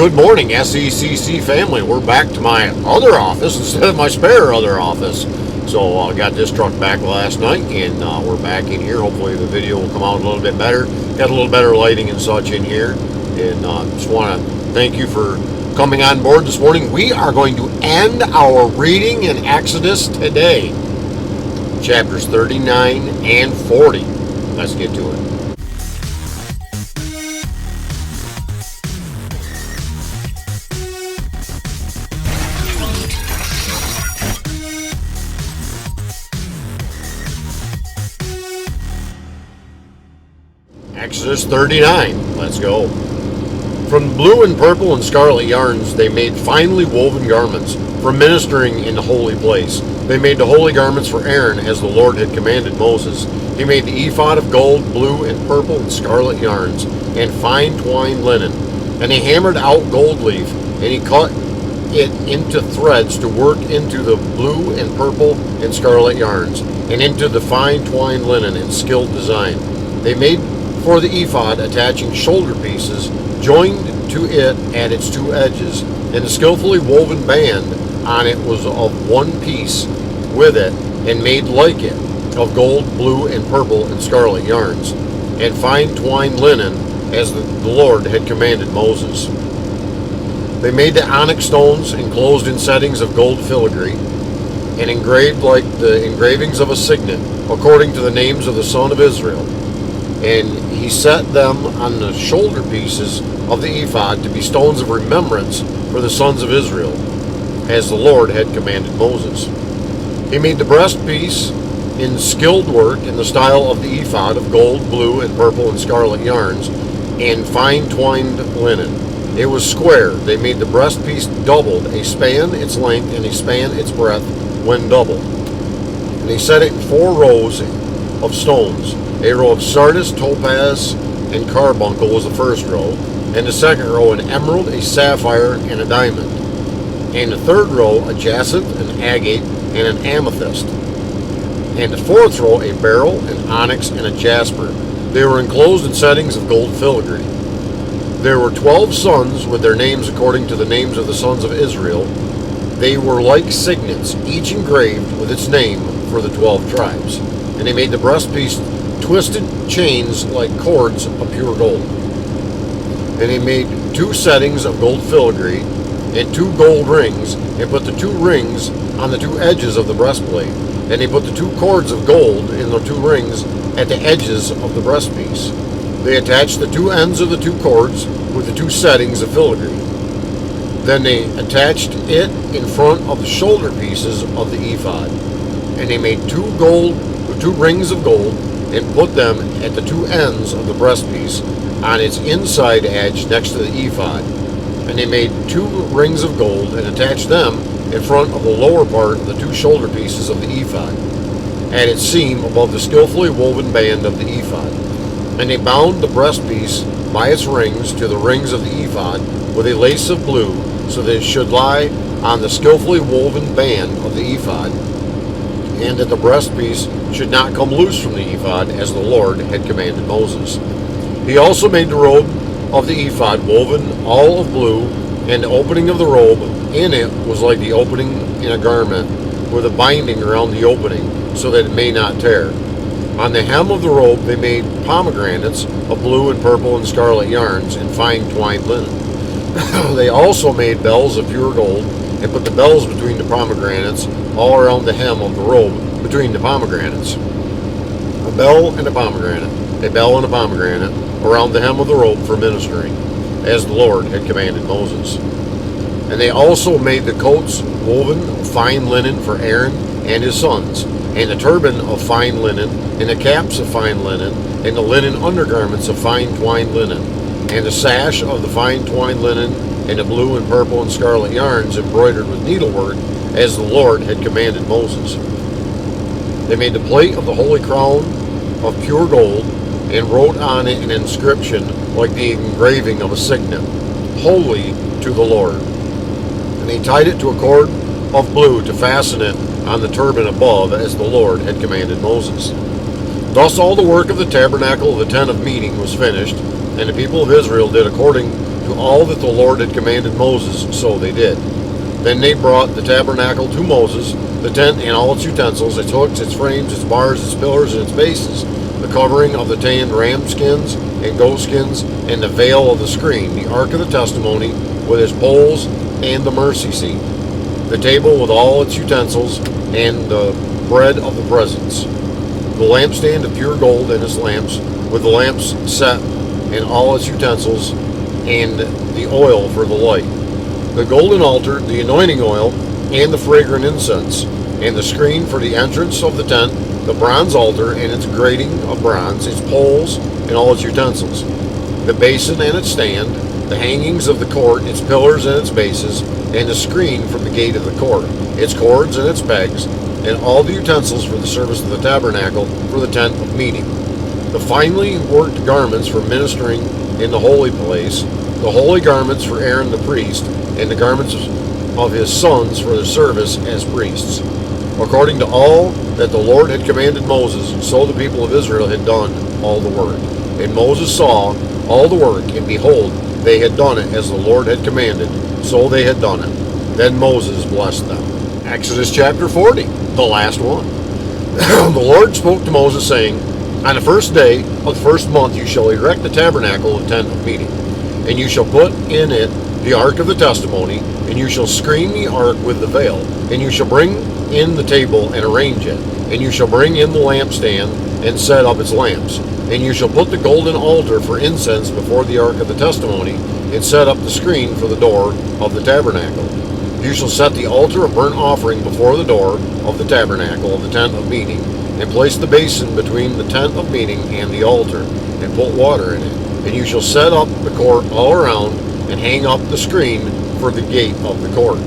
Good morning, SECC family. We're back to my other office instead of my spare other office. So I got this truck back last night, and we're back in here. Hopefully the video will come out a little bit better. Got a little better lighting and such in here. And just want to thank you for coming on board this morning. We are going to end our reading in Exodus today. Chapters 39 and 40. Let's get to it. Exodus 39. Let's go. From blue and purple and scarlet yarns they made finely woven garments for ministering in the holy place. They made the holy garments for Aaron as the Lord had commanded Moses. He made the ephod of gold, blue and purple and scarlet yarns and fine twined linen. And he hammered out gold leaf, and he cut it into threads to work into the blue and purple and scarlet yarns and into the fine twined linen in skilled design. They made for the ephod attaching shoulder pieces joined to it at its two edges, and the skillfully woven band on it was of one piece with it, and made like it, of gold, blue, and purple, and scarlet yarns, and fine twined linen, as the Lord had commanded Moses. They made the onyx stones enclosed in settings of gold filigree, and engraved like the engravings of a signet, according to the names of the son of Israel. And he set them on the shoulder pieces of the ephod to be stones of remembrance for the sons of Israel, as the Lord had commanded Moses. He made the breastpiece in skilled work in the style of the ephod of gold, blue, and purple and scarlet yarns, and fine twined linen. It was square. They made the breastpiece doubled, a span its length and a span its breadth when doubled. And he set it in 4 rows of stones. A row of sardius, topaz, and carbuncle was the first row, and the second row an emerald, a sapphire, and a diamond, and the third row a jacinth, an agate, and an amethyst, and the fourth row a beryl, an onyx, and a jasper. They were enclosed in settings of gold filigree. There were 12 sons with their names according to the names of the sons of Israel. They were like signets, each engraved with its name for the 12 tribes. And they made the breastpiece twisted chains like cords of pure gold. And he made 2 settings of gold filigree and 2 gold rings, and put the 2 rings on the 2 edges of the breastplate. And he put the 2 cords of gold in the 2 rings at the edges of the breastpiece. They attached the 2 ends of the 2 cords with the 2 settings of filigree. Then they attached it in front of the shoulder pieces of the ephod. And they made 2 rings of gold, and put them at the 2 ends of the breastpiece on its inside edge next to the ephod. And they made 2 rings of gold and attached them in front of the lower part of the 2 shoulder pieces of the ephod, at its seam above the skillfully woven band of the ephod. And they bound the breastpiece by its rings to the rings of the ephod with a lace of blue, so that it should lie on the skillfully woven band of the ephod, and that the breastpiece should not come loose from the ephod, as the Lord had commanded Moses. He also made the robe of the ephod woven all of blue, and the opening of the robe in it was like the opening in a garment, with a binding around the opening, so that it may not tear. On the hem of the robe they made pomegranates of blue and purple and scarlet yarns and fine twined linen. They also made bells of pure gold, and put the bells between the pomegranates all around the hem of the robe between the pomegranates. A bell and a pomegranate, a bell and a pomegranate around the hem of the robe for ministering, as the Lord had commanded Moses. And they also made the coats woven of fine linen for Aaron and his sons, and the turban of fine linen, and the caps of fine linen, and the linen undergarments of fine twined linen, and the sash of the fine twined linen, and the blue and purple and scarlet yarns embroidered with needlework, as the Lord had commanded Moses. They made the plate of the holy crown of pure gold, and wrote on it an inscription like the engraving of a signet, Holy to the Lord. And they tied it to a cord of blue to fasten it on the turban above, as the Lord had commanded Moses. Thus all the work of the tabernacle of the tent of meeting was finished, and the people of Israel did according to all that the Lord had commanded Moses, so they did. Then they brought the tabernacle to Moses, the tent and all its utensils, its hooks, its frames, its bars, its pillars, and its bases, the covering of the tanned ram skins and goat skins, and the veil of the screen, the ark of the testimony with its poles, and the mercy seat, the table with all its utensils, and the bread of the presence, the lampstand of pure gold and its lamps, with the lamps set and all its utensils, and the oil for the light, the golden altar, the anointing oil, and the fragrant incense, and the screen for the entrance of the tent, the bronze altar and its grating of bronze, its poles and all its utensils, the basin and its stand, the hangings of the court, its pillars and its bases, and the screen from the gate of the court, its cords and its pegs, and all the utensils for the service of the tabernacle for the tent of meeting, the finely worked garments for ministering in the holy place, the holy garments for Aaron the priest, and the garments of his sons for the service as priests. According to all that the Lord had commanded Moses, so the people of Israel had done all the work. And Moses saw all the work, and behold, they had done it as the Lord had commanded, so they had done it. Then Moses blessed them. Exodus chapter 40, the last one. The Lord spoke to Moses, saying, On the first day of the first month you shall erect the tabernacle and tent of meeting, and you shall put in it the ark of the testimony, and you shall screen the ark with the veil, and you shall bring in the table and arrange it, and you shall bring in the lampstand and set up its lamps, and you shall put the golden altar for incense before the ark of the testimony, and set up the screen for the door of the tabernacle. You shall set the altar of burnt offering before the door of the tabernacle of the tent of meeting, and place the basin between the tent of meeting and the altar, and put water in it. And you shall set up the court all around, and hang up the screen for the gate of the court.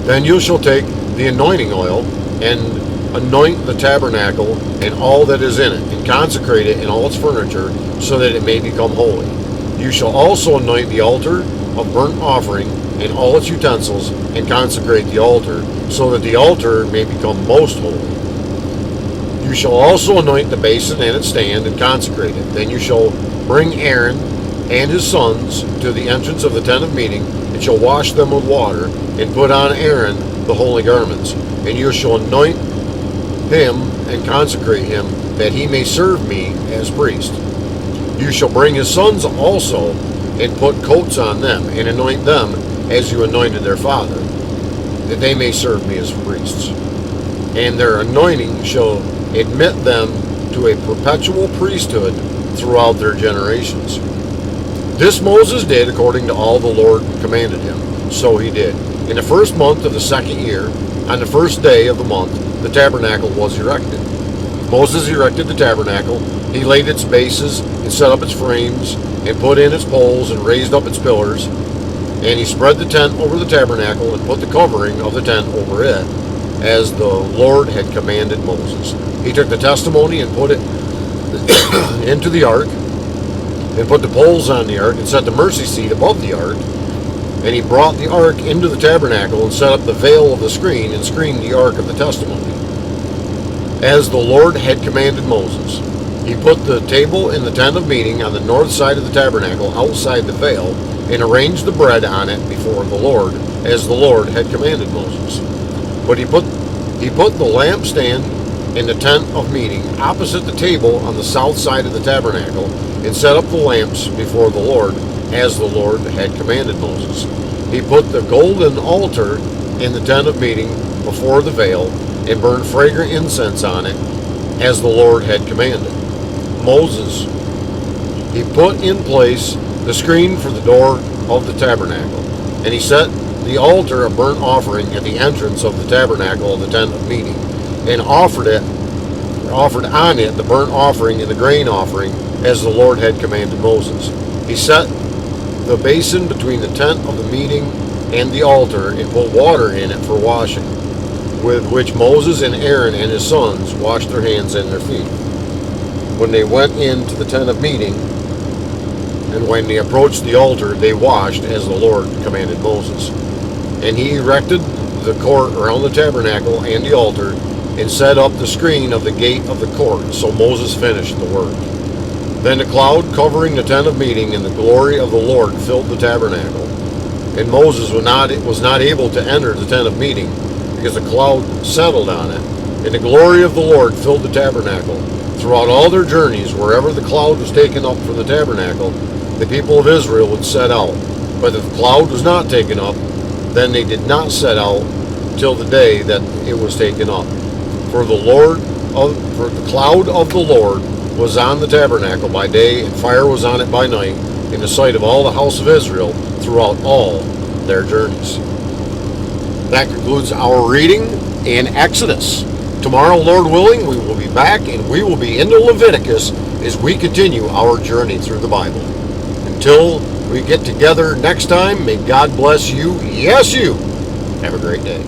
Then you shall take the anointing oil, and anoint the tabernacle and all that is in it, and consecrate it and all its furniture, so that it may become holy. You shall also anoint the altar of burnt offering and all its utensils, and consecrate the altar, so that the altar may become most holy. You shall also anoint the basin and its stand, and consecrate it. Then you shall bring Aaron and his sons to the entrance of the tent of meeting, and shall wash them with water, and put on Aaron the holy garments. And you shall anoint him and consecrate him, that he may serve me as priest. You shall bring his sons also, and put coats on them, and anoint them as you anointed their father, that they may serve me as priests. And their anointing shall admit them to a perpetual priesthood throughout their generations. This Moses did according to all the Lord commanded him. So he did. In the first month of the second year, on the first day of the month, the tabernacle was erected. Moses erected the tabernacle. He laid its bases and set up its frames and put in its poles and raised up its pillars. And he spread the tent over the tabernacle and put the covering of the tent over it, as the Lord had commanded Moses. He took the testimony and put it into the ark, and put the poles on the ark, and set the mercy seat above the ark. And he brought the ark into the tabernacle, and set up the veil of the screen, and screened the ark of the testimony, as the Lord had commanded Moses. He put the table in the tent of meeting on the north side of the tabernacle, outside the veil, and arranged the bread on it before the Lord, as the Lord had commanded Moses. But he put the lampstand in the tent of meeting, opposite the table on the south side of the tabernacle, and set up the lamps before the Lord, as the Lord had commanded Moses. He put the golden altar in the tent of meeting before the veil, and burned fragrant incense on it, as the Lord had commanded Moses. He put in place the screen for the door of the tabernacle, and he set the altar of burnt offering at the entrance of the tabernacle of the tent of meeting, and offered on it the burnt offering and the grain offering, as the Lord had commanded Moses. He set the basin between the tent of the meeting and the altar, and put water in it for washing, with which Moses and Aaron and his sons washed their hands and their feet when they went into the tent of meeting. And when they approached the altar, they washed as the Lord commanded Moses. And he erected the court around the tabernacle and the altar, and set up the screen of the gate of the court. So Moses finished the work. Then the cloud covering the tent of meeting and the glory of the Lord filled the tabernacle. And Moses was not able to enter the tent of meeting because the cloud settled on it. And the glory of the Lord filled the tabernacle. Throughout all their journeys, wherever the cloud was taken up from the tabernacle, the people of Israel would set out. But if the cloud was not taken up, then they did not set out till the day that it was taken up. For the cloud of the Lord was on the tabernacle by day, and fire was on it by night, in the sight of all the house of Israel throughout all their journeys. That concludes our reading in Exodus. Tomorrow, Lord willing, we will be back and we will be into Leviticus as we continue our journey through the Bible. Until we get together next time, may God bless you. Yes, you. Have a great day.